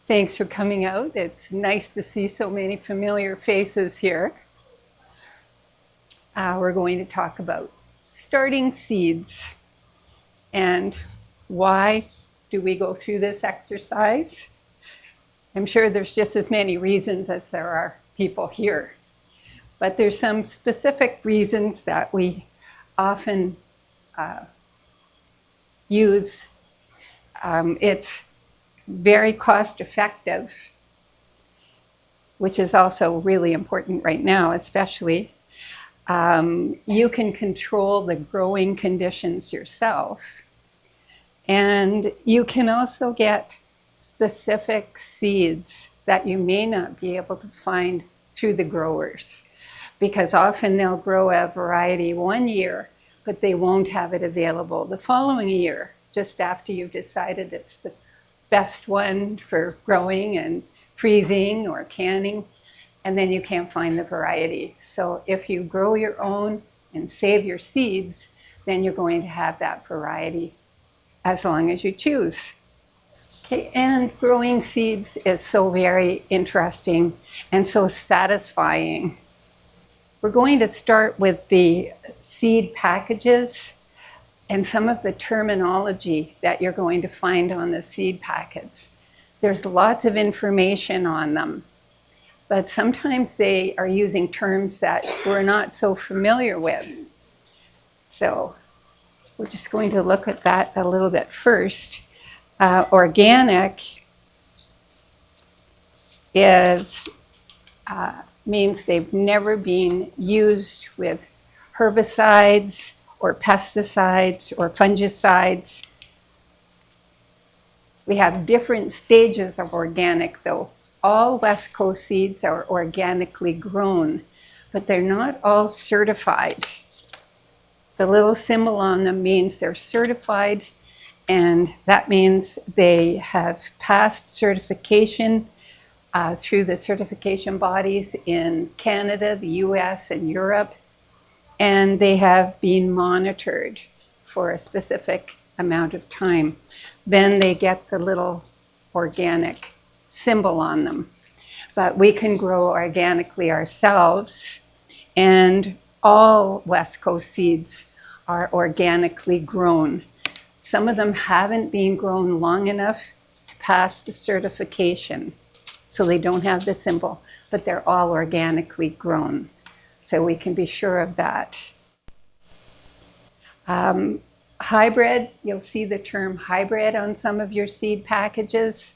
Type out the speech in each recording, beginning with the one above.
Thanks for coming out. It's nice to see so many familiar faces here. We're going to talk about starting seeds. And why do we go through this exercise? I'm sure there's just as many reasons as there are people here. But there's some specific reasons that we often use. It's very cost effective, which is also really important right now, especially. You can control the growing conditions yourself. And you can also get specific seeds that you may not be able to find through the growers, because often they'll grow a variety one year, but they won't have it available the following year, just after you've decided it's the best one for growing and freezing or canning, and then you can't find the variety. So if you grow your own and save your seeds, then you're going to have that variety as long as you choose. Okay, and growing seeds is so very interesting and so satisfying. We're going to start with the seed packages and some of the terminology that you're going to find on the seed packets. There's lots of information on them, but sometimes they are using terms that we're not so familiar with. So we're just going to look at that a little bit first. Organic means they've never been used with herbicides or pesticides or fungicides. We have different stages of organic, though. All West Coast seeds are organically grown, but they're not all certified. The little symbol on them means they're certified, and that means they have passed certification through the certification bodies in Canada, the US, and Europe, and they have been monitored for a specific amount of time. Then they get the little organic symbol on them. But we can grow organically ourselves, and all West Coast seeds are organically grown. Some of them haven't been grown long enough to pass the certification, so they don't have the symbol, but they're all organically grown. So we can be sure of that. Hybrid, you'll see the term hybrid on some of your seed packages.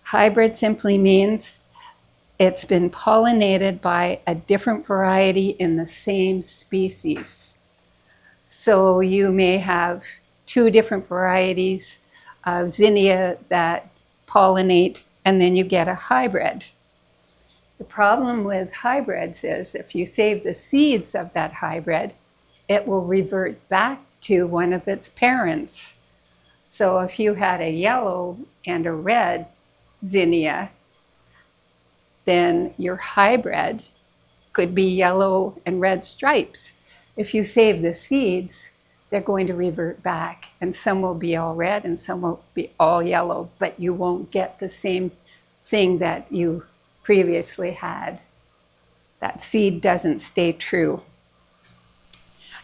Hybrid simply means it's been pollinated by a different variety in the same species. So you may have two different varieties of zinnia that pollinate, and then you get a hybrid. The problem with hybrids is if you save the seeds of that hybrid, it will revert back to one of its parents. So if you had a yellow and a red zinnia, then your hybrid could be yellow and red stripes. If you save the seeds, they're going to revert back, and some will be all red and some will be all yellow, but you won't get the same thing that you previously had. That seed doesn't stay true.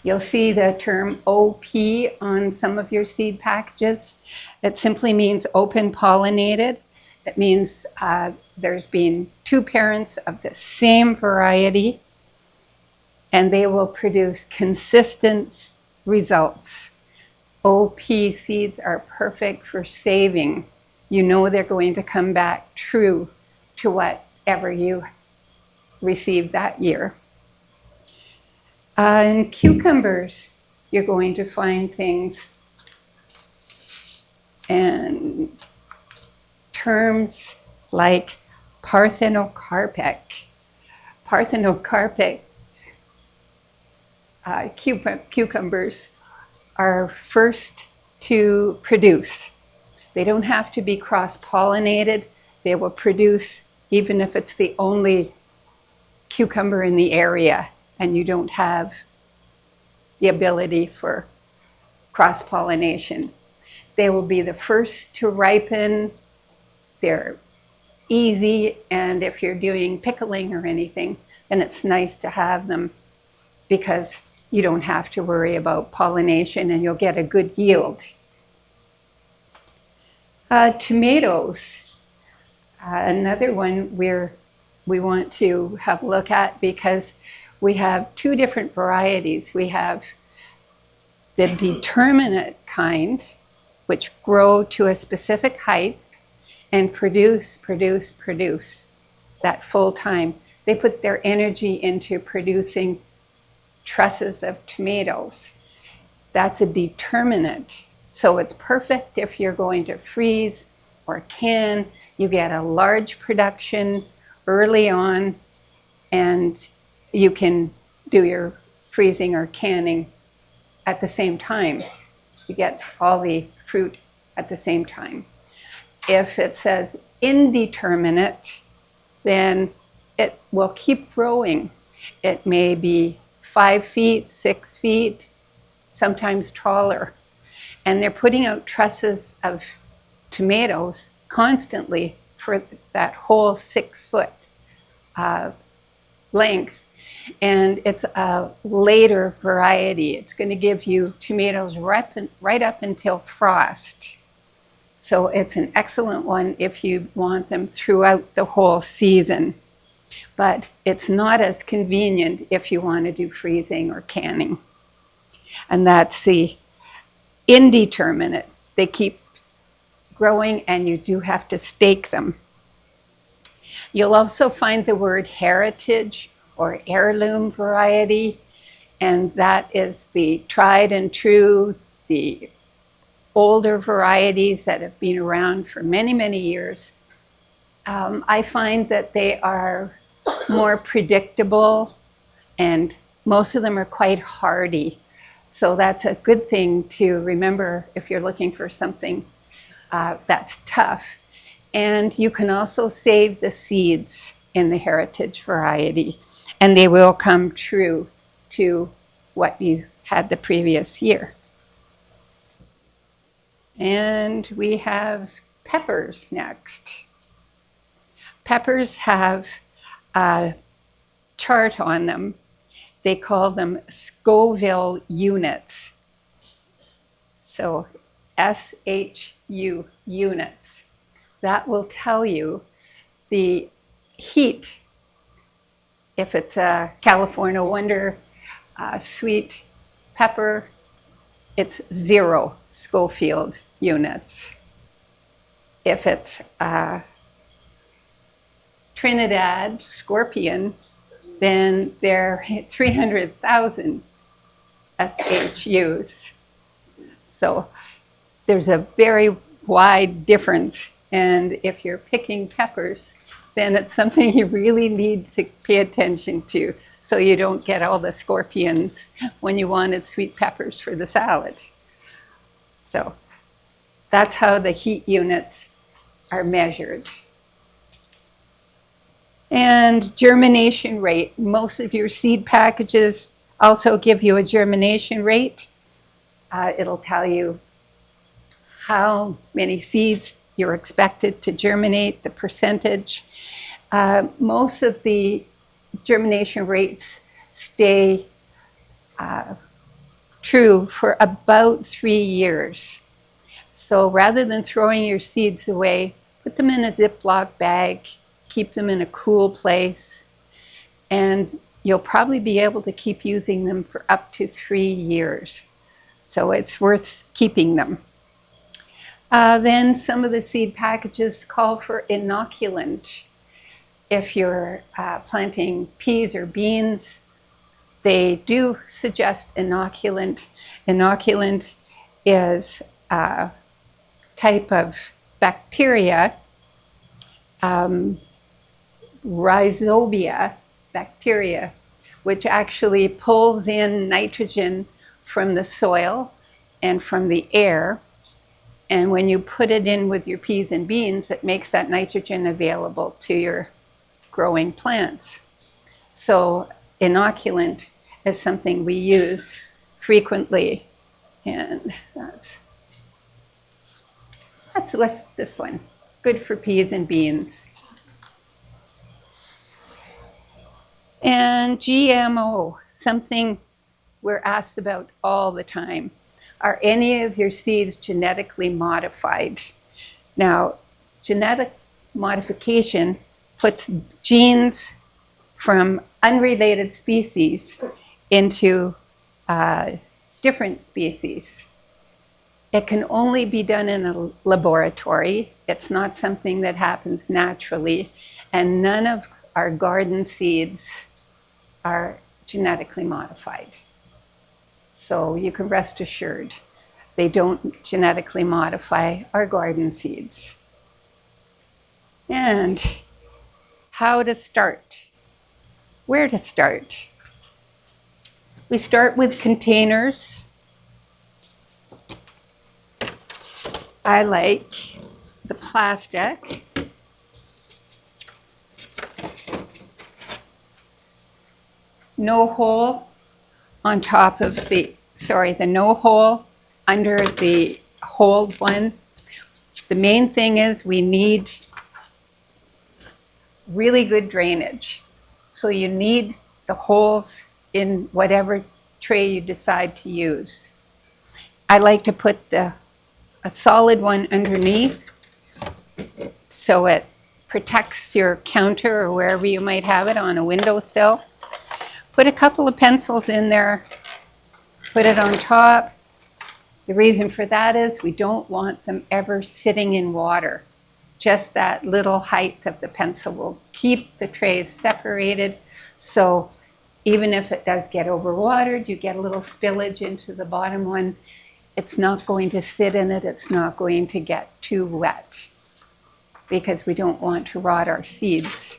You'll see the term OP on some of your seed packages. It simply means open pollinated. It means there's been two parents of the same variety, and they will produce consistent results. OP seeds are perfect for saving. You know they're going to come back true to whatever you received that year. In cucumbers, you're going to find things and terms like parthenocarpic. Parthenocarpic cucumbers are first to produce. They don't have to be cross-pollinated. They will produce even if it's the only cucumber in the area and you don't have the ability for cross-pollination. They will be the first to ripen. They're easy, and if you're doing pickling or anything, then it's nice to have them because you don't have to worry about pollination and you'll get a good yield. Tomatoes, another one we want to have a look at because we have two different varieties. We have the determinate kind, which grow to a specific height and produce that full time. They put their energy into producing trusses of tomatoes. That's a determinate. So it's perfect if you're going to freeze or can. You get a large production early on, and you can do your freezing or canning at the same time. You get all the fruit at the same time. If it says indeterminate, then it will keep growing. It may be 5 feet, 6 feet, sometimes taller. And they're putting out trusses of tomatoes constantly for that whole 6 foot length. And it's a later variety. It's going to give you tomatoes right up until frost. So it's an excellent one if you want them throughout the whole season. But it's not as convenient if you want to do freezing or canning. And that's the indeterminate. They keep growing and you do have to stake them. You'll also find the word heritage or heirloom variety, and that is the tried and true, the older varieties that have been around for many, many years. I find that they are more predictable, and most of them are quite hardy. So that's a good thing to remember if you're looking for something that's tough. And you can also save the seeds in the heritage variety, and they will come true to what you had the previous year. And we have peppers next. Peppers have a chart on them. They call them Scoville units. So SHU units. That will tell you the heat. If it's a California Wonder sweet pepper, it's 0 Scoville units. If it's Trinidad Scorpion, then they're 300,000 SHUs. So there's a very wide difference. And if you're picking peppers, then it's something you really need to pay attention to so you don't get all the scorpions when you wanted sweet peppers for the salad. So that's how the heat units are measured. And germination rate. Most of your seed packages also give you a germination rate. It'll tell you how many seeds you're expected to germinate, the percentage. Most of the germination rates stay true for about 3 years. So rather than throwing your seeds away, put them in a Ziploc bag, keep them in a cool place, and you'll probably be able to keep using them for up to 3 years. So it's worth keeping them. Then some of the seed packages call for inoculant. If you're planting peas or beans, they do suggest inoculant. Inoculant is a type of bacteria, Rhizobia bacteria, which actually pulls in nitrogen from the soil and from the air. And when you put it in with your peas and beans, it makes that nitrogen available to your growing plants. So inoculant is something we use frequently. And that's what's this one. Good for peas and beans. And GMO, something we're asked about all the time. Are any of your seeds genetically modified? Now, genetic modification puts genes from unrelated species into different species. It can only be done in a laboratory. It's not something that happens naturally, and none of our garden seeds are genetically modified. So you can rest assured they don't genetically modify our garden seeds. And how to start? Where to start? We start with containers. I like the plastic. No hole on top of the no hole under the holed one. The main thing is we need really good drainage. So you need the holes in whatever tray you decide to use. I like to put a solid one underneath so it protects your counter or wherever you might have it on a windowsill. Put a couple of pencils in there, put it on top. The reason for that is we don't want them ever sitting in water. Just that little height of the pencil will keep the trays separated. So even if it does get overwatered, you get a little spillage into the bottom one, it's not going to sit in it, it's not going to get too wet because we don't want to rot our seeds.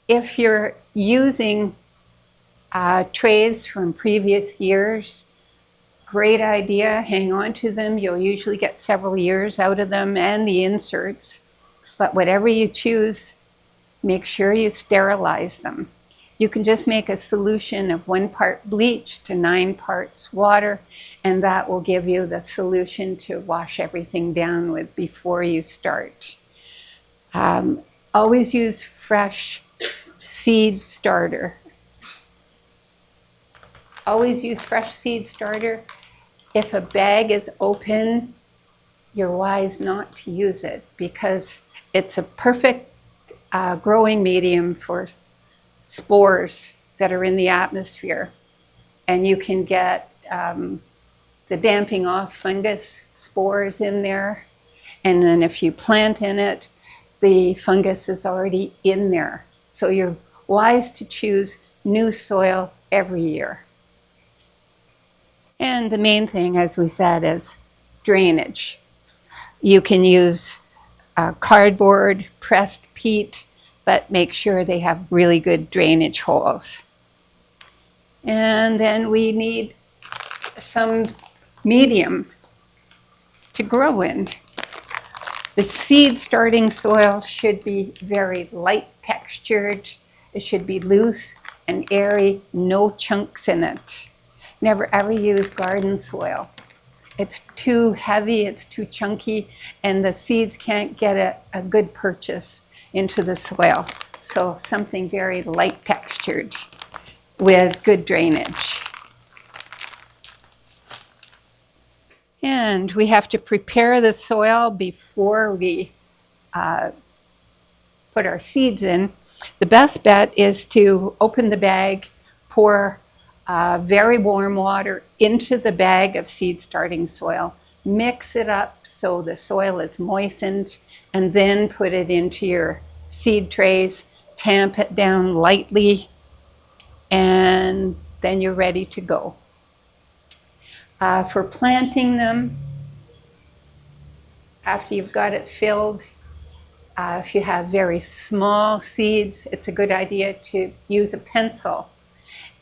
If you're using trays from previous years, great idea, hang on to them. You'll usually get several years out of them and the inserts. But whatever you choose, make sure you sterilize them. You can just make a solution of 1 part bleach to 9 parts water, and that will give you the solution to wash everything down with before you start. Always use fresh seed starter. Always use fresh seed starter. If a bag is open, you're wise not to use it because it's a perfect growing medium for spores that are in the atmosphere. And you can get the damping off fungus spores in there. And then if you plant in it, the fungus is already in there. So you're wise to choose new soil every year. And the main thing, as we said, is drainage. You can use cardboard, pressed peat, but make sure they have really good drainage holes. And then we need some medium to grow in. The seed starting soil should be very light textured. It should be loose and airy, no chunks in it. Never ever use garden soil. It's too heavy, it's too chunky, and the seeds can't get a good purchase into the soil. So something very light textured with good drainage. And we have to prepare the soil before we put our seeds in. The best bet is to open the bag, pour very warm water into the bag of seed starting soil, mix it up so the soil is moistened, and then put it into your seed trays, tamp it down lightly, and then you're ready to go. For planting them, after you've got it filled, if you have very small seeds, it's a good idea to use a pencil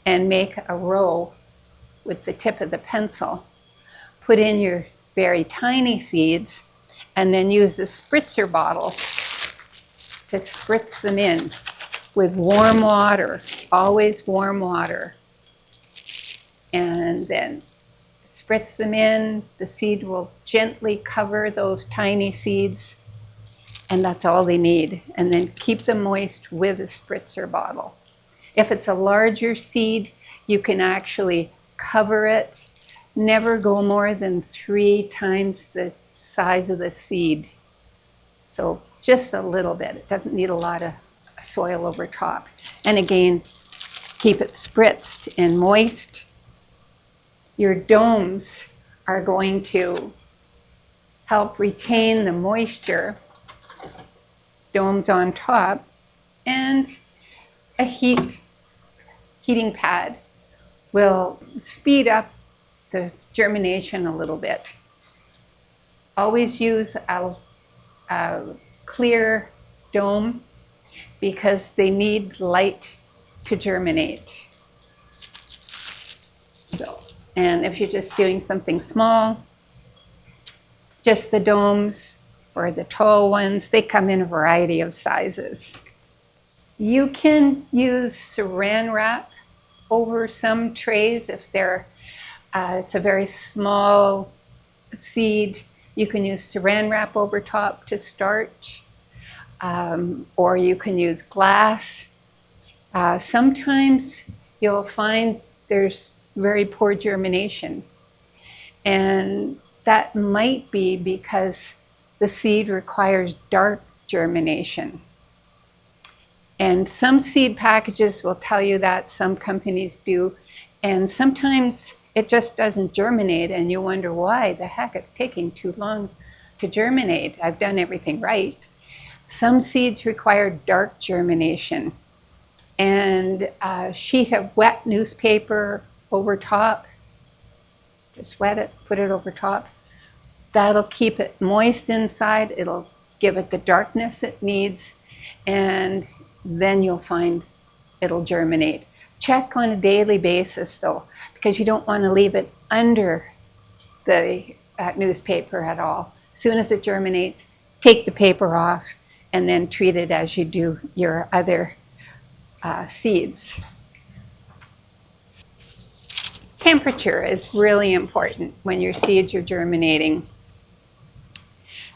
and make a row with the tip of the pencil. Put in your very tiny seeds and then use the spritzer bottle to spritz them in with warm water, always warm water. And then spritz them in. The seed will gently cover those tiny seeds and that's all they need. And then keep them moist with a spritzer bottle. If it's a larger seed, you can actually cover it. Never go more than 3 times the size of the seed. So just a little bit. It doesn't need a lot of soil over top. And again, keep it spritzed and moist. Your domes are going to help retain the moisture. Domes on top, and a heating pad will speed up the germination a little bit. Always use a clear dome because they need light to germinate. So, and if you're just doing something small, just the domes or the tall ones, they come in a variety of sizes. You can use saran wrap over some trays if it's a very small seed. You can use saran wrap over top to start, or you can use glass. Sometimes you'll find there's very poor germination, and that might be because the seed requires dark germination. And some seed packages will tell you that, some companies do, and sometimes it just doesn't germinate and you wonder why the heck it's taking too long to germinate. I've done everything right. Some seeds require dark germination, and a sheet of wet newspaper over top, just wet it, put it over top. That'll keep it moist inside. It'll give it the darkness it needs, and then you'll find it'll germinate. Check on a daily basis though, because you don't want to leave it under the newspaper at all. As soon as it germinates, take the paper off and then treat it as you do your other seeds. Temperature is really important when your seeds are germinating.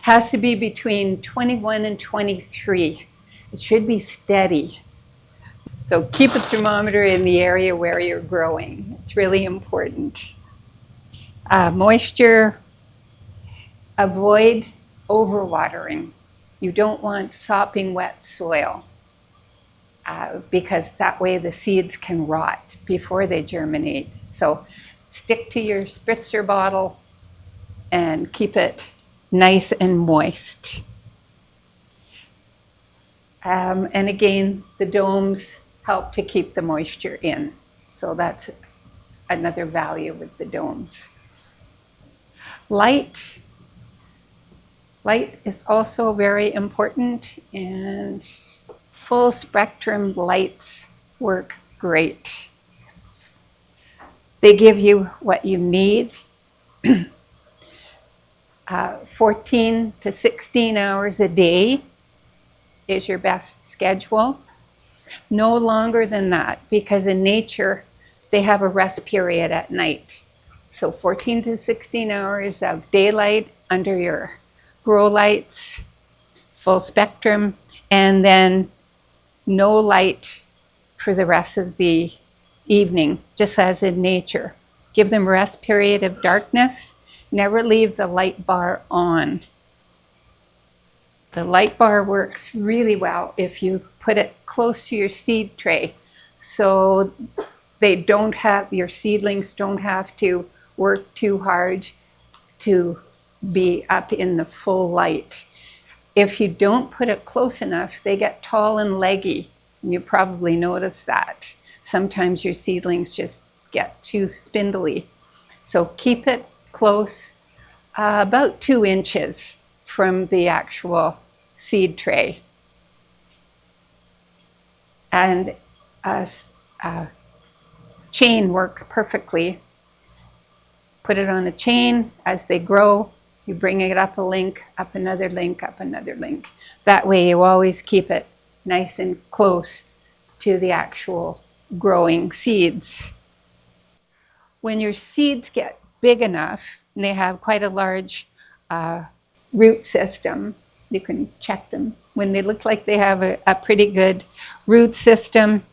Has to be between 21 and 23. It should be steady. So keep a thermometer in the area where you're growing. It's really important. Moisture, avoid overwatering. You don't want sopping wet soil because that way the seeds can rot before they germinate. So stick to your spritzer bottle and keep it nice and moist. And again, the domes help to keep the moisture in. So that's another value with the domes. Light is also very important, and full spectrum lights work great. They give you what you need. 14 to 16 hours a day is your best schedule. No longer than that, because in nature, they have a rest period at night. So 14 to 16 hours of daylight under your grow lights, full spectrum, and then no light for the rest of the evening, just as in nature. Give them a rest period of darkness. Never leave the light bar on. The light bar works really well if you put it close to your seed tray, so your seedlings don't have to work too hard to be up in the full light. If you don't put it close enough, they get tall and leggy. And you probably notice that. Sometimes your seedlings just get too spindly. So keep it close, about 2 inches from the actual seed tray. And a chain works perfectly. Put it on a chain. As they grow, you bring it up a link, up another link, up another link. That way you always keep it nice and close to the actual growing seeds. When your seeds get big enough, and they have quite a large root system, You can check them. When they look like they have a pretty good root system,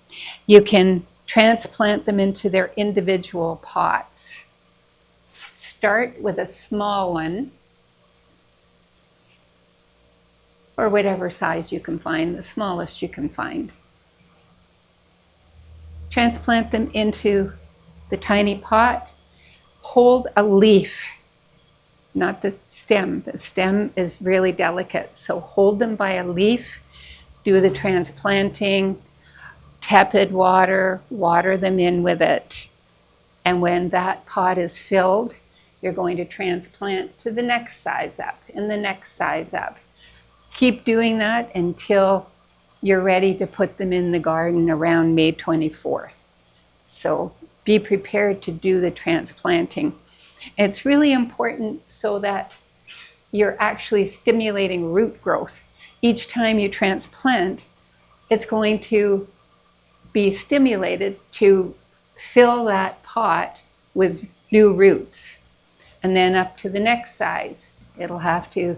you can transplant them into their individual pots. Start with a small one, or whatever size you can find, the smallest you can find. Transplant them into the tiny pot. Hold a leaf, not the stem. The stem is really delicate, so hold them by a leaf, do the transplanting, tepid water, water them in with it. And when that pot is filled, you're going to transplant to the next size up and the next size up. Keep doing that until you're ready to put them in the garden around May 24th. So be prepared to do the transplanting. It's really important so that you're actually stimulating root growth. Each time you transplant, it's going to be stimulated to fill that pot with new roots. And then up to the next size, it'll have to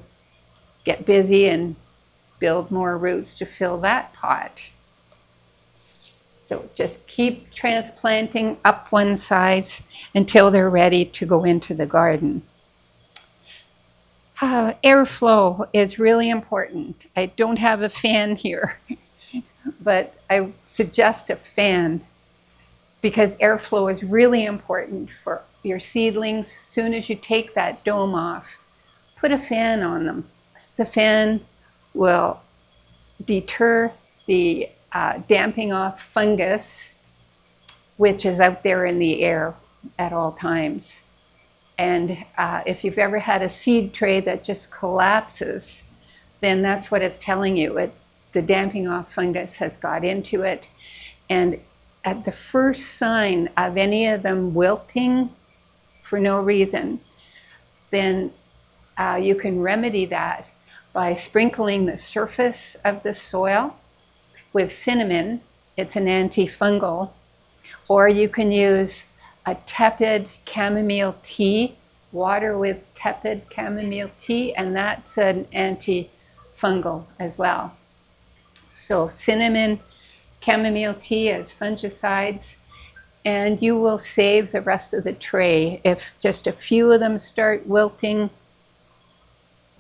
get busy and build more roots to fill that pot. So just keep transplanting up one size until they're ready to go into the garden. Airflow is really important. I don't have a fan here, but I suggest a fan because airflow is really important for your seedlings. As soon as you take that dome off, put a fan on them. The fan will deter the damping off fungus, which is out there in the air at all times. And if you've ever had a seed tray that just collapses, then that's what it's telling you. The damping off fungus has got into it. And at the first sign of any of them wilting for no reason, then you can remedy that by sprinkling the surface of the soil with cinnamon. It's an antifungal. Or you can use a tepid chamomile tea, water with tepid chamomile tea, and that's an antifungal as well. So cinnamon, chamomile tea as fungicides, and you will save the rest of the tray. If just a few of them start wilting,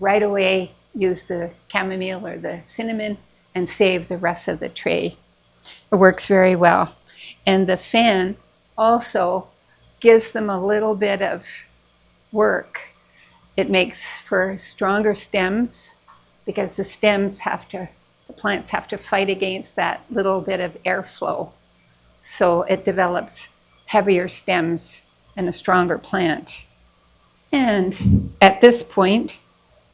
right away use the chamomile or the cinnamon and save the rest of the tray. It works very well. And the fan also gives them a little bit of work. It makes for stronger stems because the plants have to fight against that little bit of airflow. So it develops heavier stems and a stronger plant. And at this point,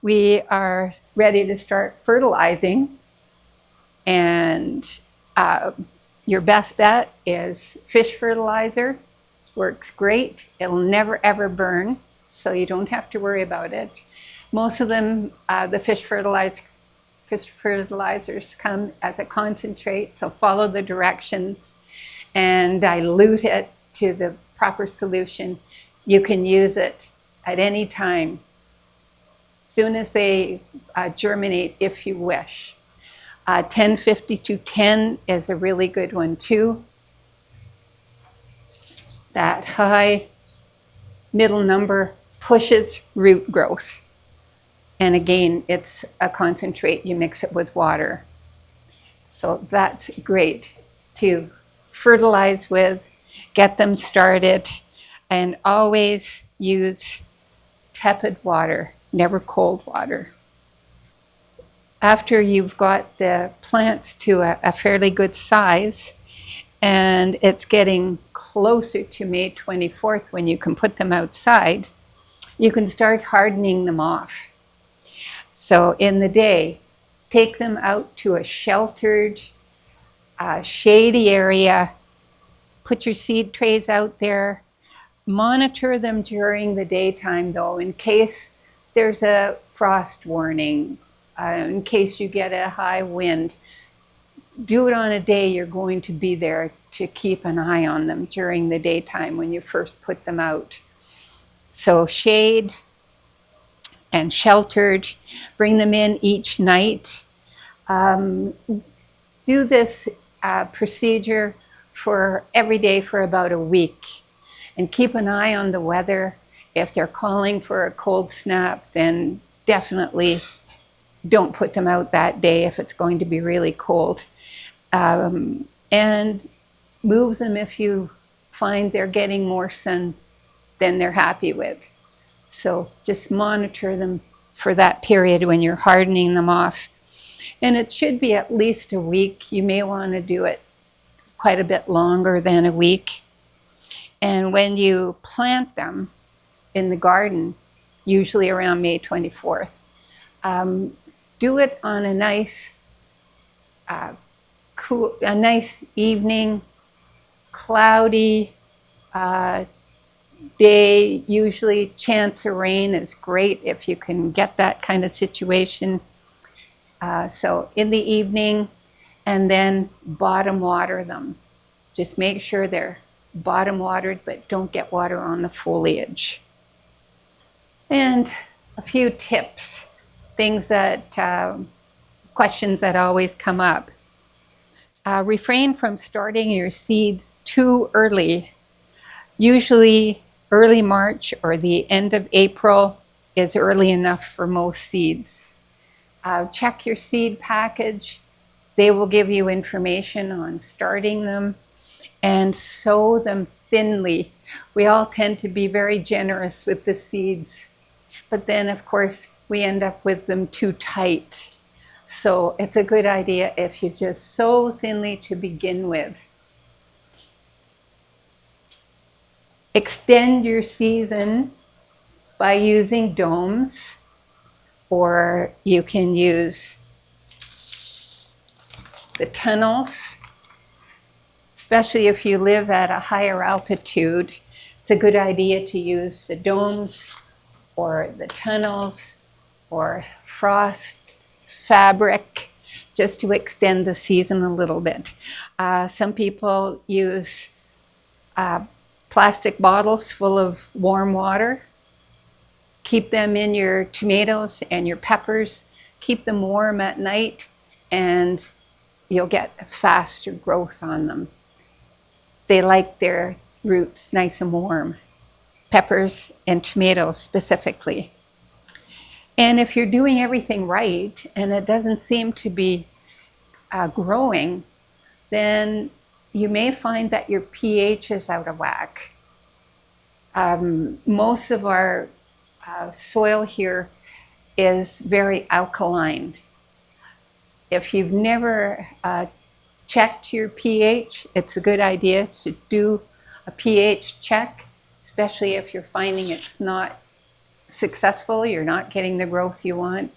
we are ready to start fertilizing. And your best bet is fish fertilizer. Works great. It'll never ever burn, so you don't have to worry about it. Most of them, the fish fertilizers come as a concentrate, so follow the directions and dilute it to the proper solution. You can use it at any time, soon as they germinate, if you wish. 105210 is a really good one too. That high middle number pushes root growth. And again, it's a concentrate, you mix it with water. So that's great to fertilize with, get them started, and always use tepid water, never cold water. After you've got the plants to a fairly good size, and it's getting closer to May 24th when you can put them outside, you can start hardening them off. So in the day, take them out to a sheltered, shady area, put your seed trays out there, monitor them during the daytime though, in case there's a frost warning, in case you get a high wind. Do it on a day you're going to be there to keep an eye on them during the daytime when you first put them out. So shade, and sheltered. Bring them in each night. Do this procedure for every day for about a week, and keep an eye on the weather. If they're calling for a cold snap, then definitely don't put them out that day if it's going to be really cold. And move them if you find they're getting more sun than they're happy with. So just monitor them for that period when you're hardening them off. And it should be at least a week. You may want to do it quite a bit longer than a week. And when you plant them in the garden, usually around May 24th, do it on a nice, a nice evening, cloudy day. Usually chance of rain is great if you can get that kind of situation. So in the evening, and then bottom water them. Just make sure they're bottom watered, but don't get water on the foliage. And a few tips, things that, questions that always come up. Refrain from starting your seeds too early. Usually early March or the end of April is early enough for most seeds. Check your seed package. They will give you information on starting them, and sow them thinly. We all tend to be very generous with the seeds, but then of course we end up with them too tight. So it's a good idea if you just sow thinly to begin with. Extend your season by using domes, or you can use the tunnels. Especially if you live at a higher altitude, it's a good idea to use the domes or the tunnels or frost fabric just to extend the season a little bit. Some people use plastic bottles full of warm water. Keep them in your tomatoes and your peppers. Keep them warm at night, and you'll get faster growth on them. They like their roots nice and warm, peppers and tomatoes specifically. And if you're doing everything right and it doesn't seem to be growing, then you may find that your pH is out of whack. Most of our soil here is very alkaline. If you've never checked your pH, it's a good idea to do a pH check, especially if you're finding it's not successful, you're not getting the growth you want.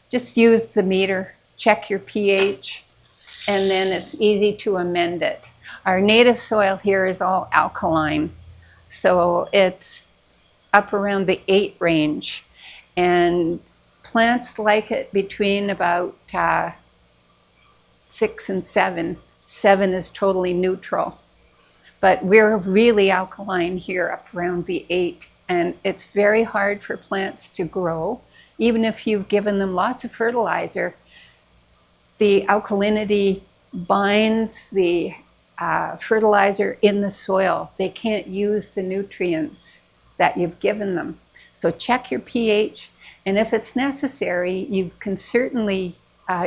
Just use the meter, check your pH, and then it's easy to amend it. Our native soil here is all alkaline, so it's up around the 8 range, and plants like it between about 6 and 7. 7 is totally neutral. But we're really alkaline here up around the 8, and it's very hard for plants to grow. Even if you've given them lots of fertilizer, the alkalinity binds the fertilizer in the soil. They can't use the nutrients that you've given them. So check your pH, and if it's necessary, you can certainly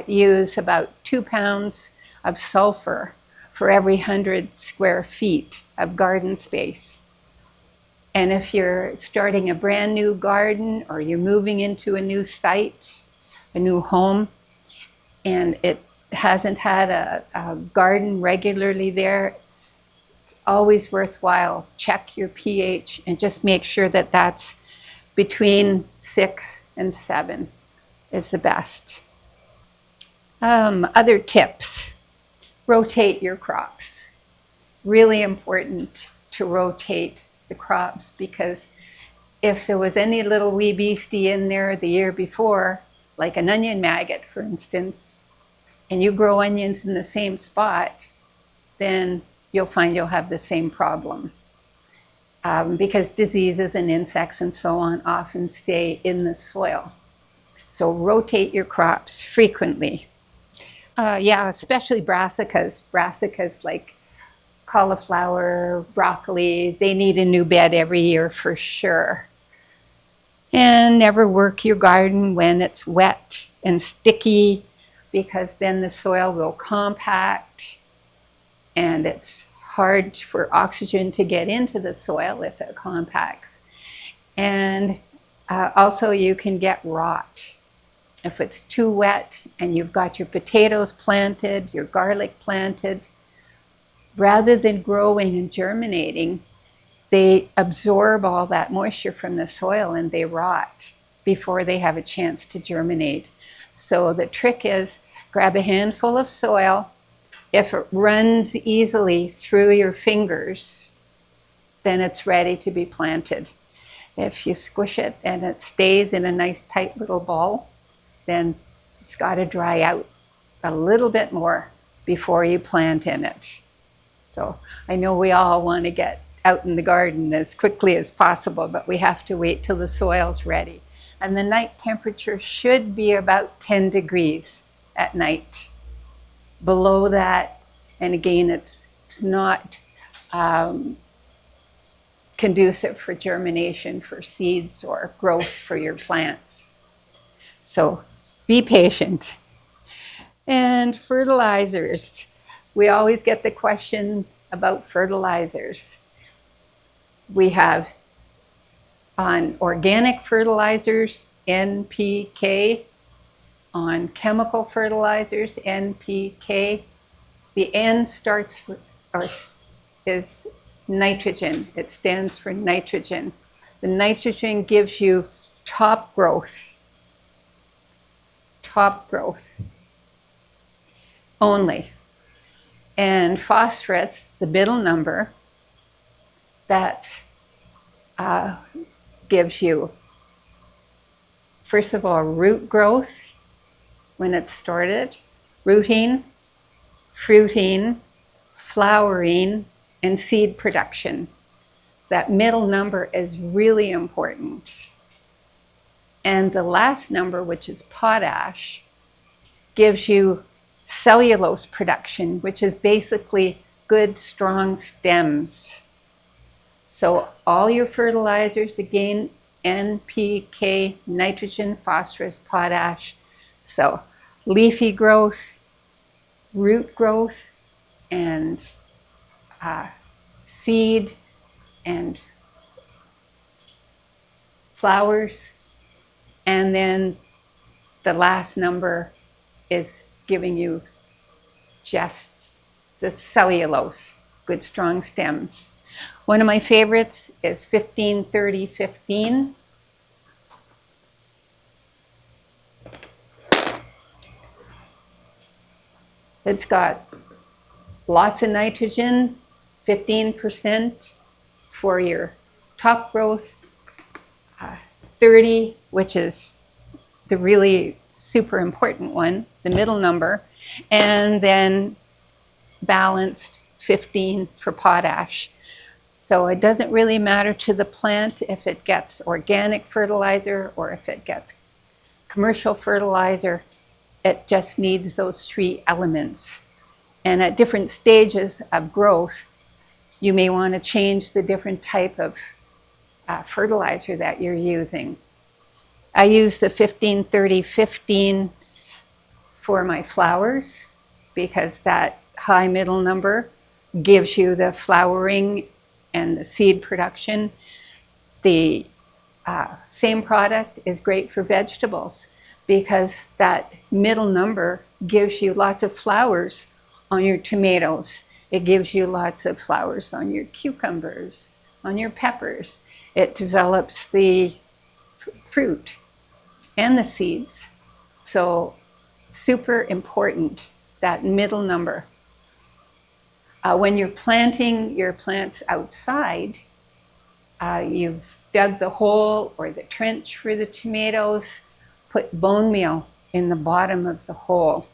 use about 2 pounds of sulfur for every 100 square feet of garden space. And if you're starting a brand new garden or you're moving into a new site, a new home, and it hasn't had a garden regularly there, it's always worthwhile. Check your pH and just make sure that that's between 6 and 7 is the best. Other tips. Rotate your crops. Really important to rotate the crops, because if there was any little wee beastie in there the year before, like an onion maggot, for instance, and you grow onions in the same spot, then you'll find you'll have the same problem. because diseases and insects and so on often stay in the soil. So rotate your crops frequently. Yeah, especially brassicas. Brassicas like cauliflower, broccoli, they need a new bed every year for sure. And never work your garden when it's wet and sticky, because then the soil will compact and it's hard for oxygen to get into the soil if it compacts. And also you can get rot. If it's too wet and you've got your potatoes planted, your garlic planted, rather than growing and germinating, they absorb all that moisture from the soil and they rot before they have a chance to germinate. So the trick is grab a handful of soil. If it runs easily through your fingers, then it's ready to be planted. If you squish it and it stays in a nice tight little ball, then it's got to dry out a little bit more before you plant in it. So I know we all want to get out in the garden as quickly as possible, but we have to wait till the soil's ready. And the night temperature should be about 10 degrees at night. Below that, and again, it's not conducive for germination for seeds or growth for your plants. So be patient. And fertilizers. We always get the question about fertilizers. We have on organic fertilizers, NPK, on chemical fertilizers, NPK. The N starts for, is nitrogen. It stands for nitrogen. The nitrogen gives you top growth only. And phosphorus, the middle number, that gives you, first of all, root growth when it's started, rooting, fruiting, flowering, and seed production. That middle number is really important. And the last number, which is potash, gives you cellulose production, which is basically good, strong stems. So all your fertilizers, again, NPK, nitrogen, phosphorus, potash. So leafy growth, root growth, and seed and flowers. And then the last number is giving you just the cellulose, good strong stems. One of my favorites is 15-30-15. It's got lots of nitrogen, 15% for your top growth, 30, which is the really super important one, the middle number, and then balanced 15 for potash. So it doesn't really matter to the plant if it gets organic fertilizer or if it gets commercial fertilizer. It just needs those three elements. And at different stages of growth, you may want to change the different type of fertilizer that you're using. I use the 15-30-15 for my flowers because that high middle number gives you the flowering and the seed production. The same product is great for vegetables because that middle number gives you lots of flowers on your tomatoes. It gives you lots of flowers on your cucumbers, on your peppers. It develops the fruit and the seeds. So super important, that middle number. When you're planting your plants outside, you've dug the hole or the trench for the tomatoes, put bone meal in the bottom of the hole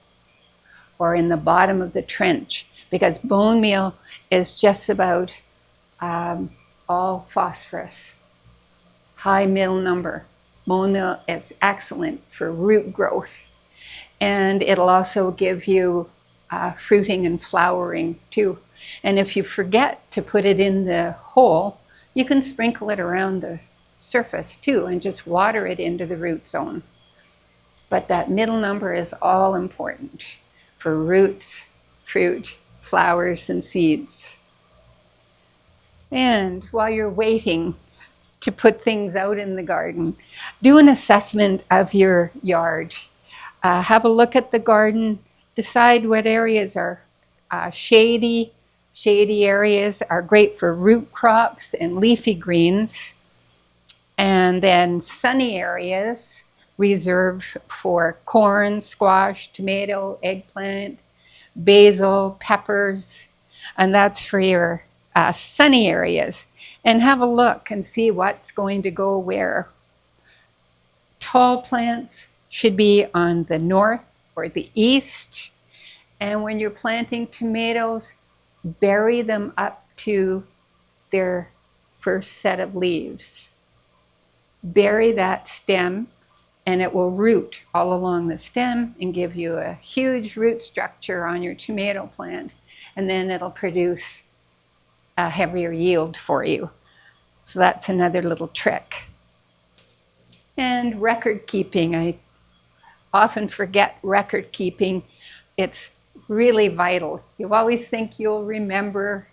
or in the bottom of the trench, because bone meal is just about all phosphorus, high middle number. Bone meal is excellent for root growth, and it'll also give you fruiting and flowering too. And if you forget to put it in the hole, you can sprinkle it around the surface too and just water it into the root zone. But that middle number is all important for roots, fruit, flowers, and seeds. And while you're waiting to put things out in the garden, do an assessment of your yard. Have a look at the garden, decide what areas are shady. Shady areas are great for root crops and leafy greens. And then sunny areas reserved for corn, squash, tomato, eggplant, basil, peppers, and that's for your sunny areas. And have a look and see what's going to go where. Tall plants should be on the north or the east. And when you're planting tomatoes, bury them up to their first set of leaves. Bury that stem and it will root all along the stem and give you a huge root structure on your tomato plant. And then it'll produce a heavier yield for you. So that's another little trick. And record keeping. I often forget record keeping. It's really vital. You always think you'll remember,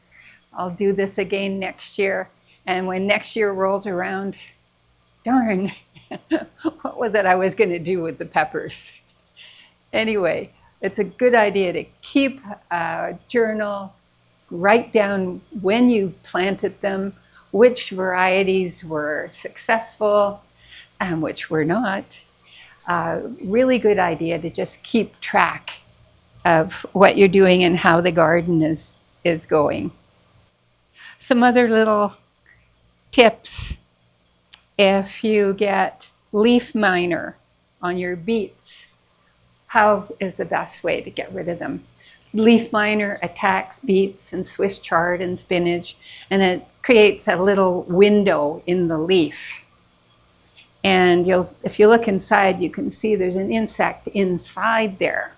I'll do this again next year. And when next year rolls around, darn, what was it I was going to do with the peppers? Anyway, it's a good idea to keep a journal, write down when you planted them, which varieties were successful and which were not. Really good idea to just keep track of what you're doing and how the garden is going. Some other little tips. If you get leaf miner on your beets, how is the best way to get rid of them? Leaf miner attacks beets and Swiss chard and spinach, and it creates a little window in the leaf. And if you look inside, you can see there's an insect inside there.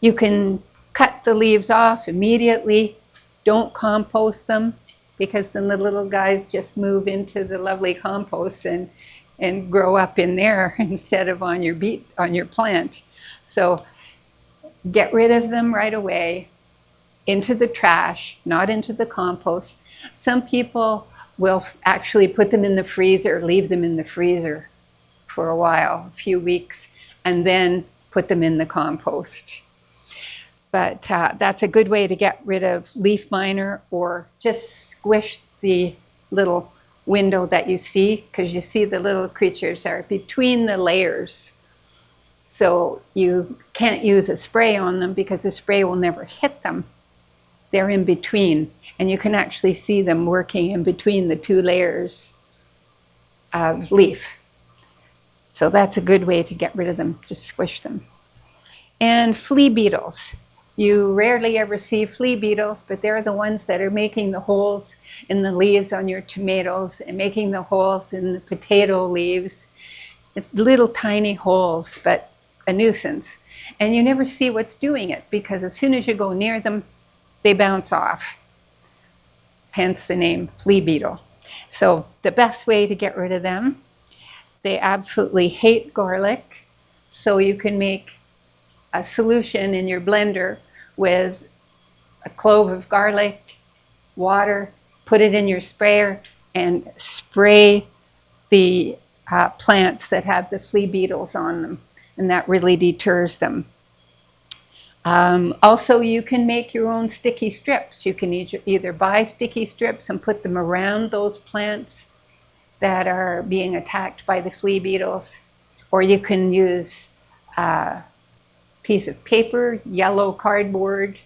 You can cut the leaves off immediately. Don't compost them, because then the little guys just move into the lovely compost and grow up in there instead of on your plant. So get rid of them right away, into the trash, not into the compost. Some people will actually put them in the freezer, leave them in the freezer for a while, a few weeks, and then put them in the compost. But that's a good way to get rid of leaf miner, or just squish the little window that you see, because you see the little creatures are between the layers. So you can't use a spray on them because the spray will never hit them. They're in between, and you can actually see them working in between the two layers of leaf. So that's a good way to get rid of them, just squish them. And flea beetles. You rarely ever see flea beetles, but they're the ones that are making the holes in the leaves on your tomatoes and making the holes in the potato leaves. Little tiny holes, but a nuisance. And you never see what's doing it, because as soon as you go near them, they bounce off. Hence the name flea beetle. So the best way to get rid of them, they absolutely hate garlic. So you can make a solution in your blender with a clove of garlic, water, put it in your sprayer, and spray the plants that have the flea beetles on them, and that really deters them. Also, you can make your own sticky strips. You can either buy sticky strips and put them around those plants that are being attacked by the flea beetles, or you can use a piece of paper, yellow cardboard,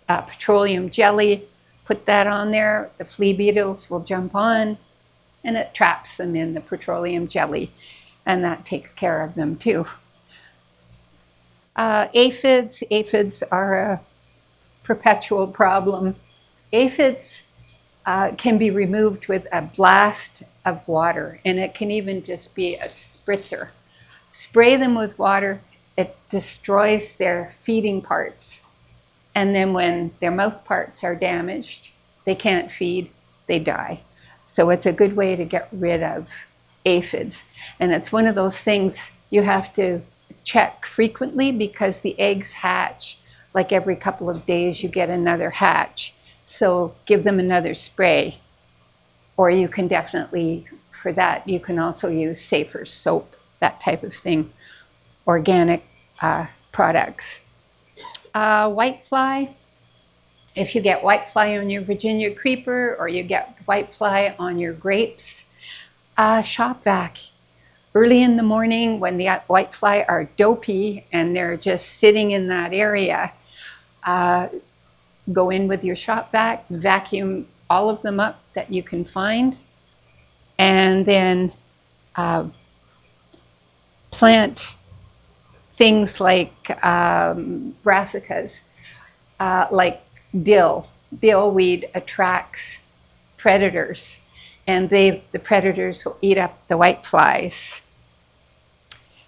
petroleum jelly, put that on there. The flea beetles will jump on, and it traps them in the petroleum jelly, and that takes care of them too. Aphids are a perpetual problem. Aphids can be removed with a blast of water, and it can even just be a spritzer. Spray them with water, it destroys their feeding parts. And then when their mouth parts are damaged, they can't feed, they die. So it's a good way to get rid of aphids. And it's one of those things you have to check frequently because the eggs hatch. Like every couple of days you get another hatch. So give them another spray. Or you can definitely, for that, you can also use Safer soap, that type of thing, organic products. Whitefly, if you get whitefly on your Virginia creeper or you get whitefly on your grapes, shop vac. Early in the morning when the whitefly are dopey and they're just sitting in that area, go in with your shop vac, vacuum all of them up that you can find, and then plant things like brassicas, like dill. Dill weed attracts predators, and the predators will eat up the whiteflies.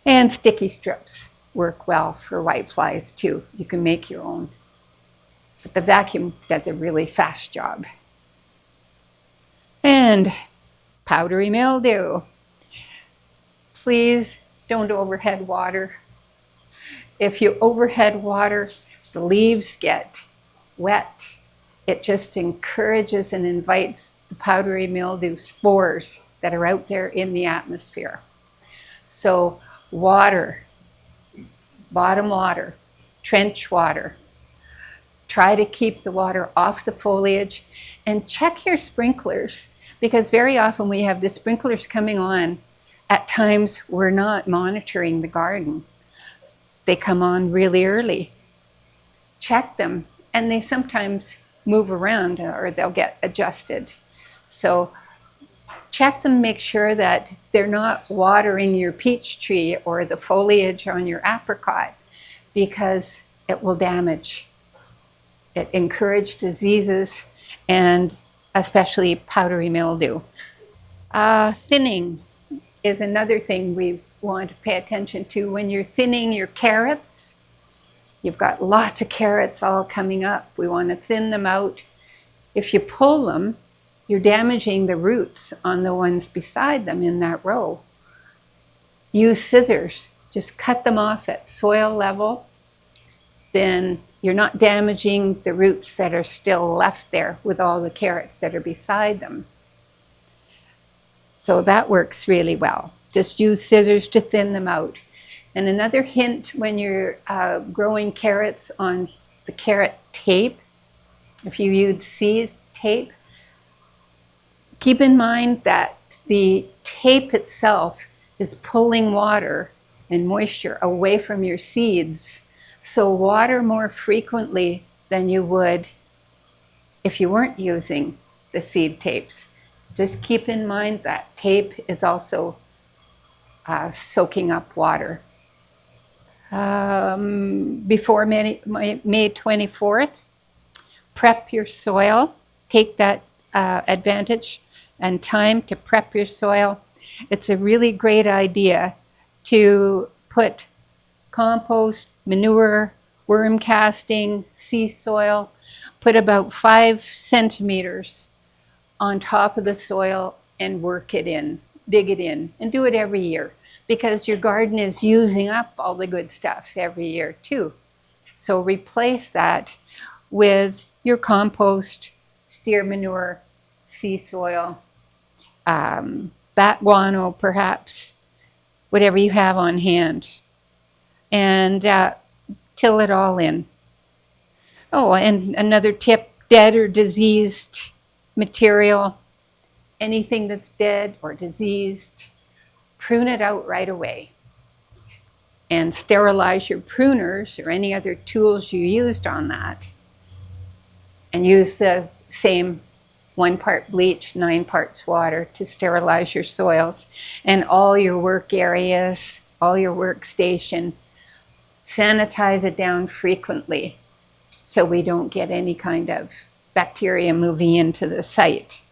And sticky strips work well for whiteflies too. You can make your own. But the vacuum does a really fast job. And powdery mildew. Please don't overhead water. If you overhead water, the leaves get wet. It just encourages and invites the powdery mildew spores that are out there in the atmosphere. So water, bottom water, trench water. Try to keep the water off the foliage and check your sprinklers, because very often we have the sprinklers coming on at times we're not monitoring the garden. They come on really early. Check them, and they sometimes move around or they'll get adjusted. So check them, make sure that they're not watering your peach tree or the foliage on your apricot, because it will damage. It encourages diseases, and especially powdery mildew. Thinning is another thing we want to pay attention to. When you're thinning your carrots, you've got lots of carrots all coming up. We want to thin them out. If you pull them, you're damaging the roots on the ones beside them in that row. Use scissors. Just cut them off at soil level. Then you're not damaging the roots that are still left there with all the carrots that are beside them. So that works really well. Just use scissors to thin them out. And another hint when you're growing carrots on the carrot tape, if you use seed tape, keep in mind that the tape itself is pulling water and moisture away from your seeds. So water more frequently than you would if you weren't using the seed tapes. Just keep in mind that tape is also soaking up water. Before May 24th, prep your soil. Take that advantage and time to prep your soil. It's a really great idea to put compost, manure, worm casting, sea soil, put about 5 centimeters on top of the soil and work it in, dig it in, and do it every year, because your garden is using up all the good stuff every year too. So replace that with your compost, steer manure, sea soil, bat guano perhaps, whatever you have on hand, and till it all in. Oh, and another tip, dead or diseased material, anything that's dead or diseased, prune it out right away. And sterilize your pruners or any other tools you used on that. And use the same 1 part bleach, 9 parts water to sterilize your soils. And all your work areas, all your workstation, sanitize it down frequently so we don't get any kind of bacteria moving into the site.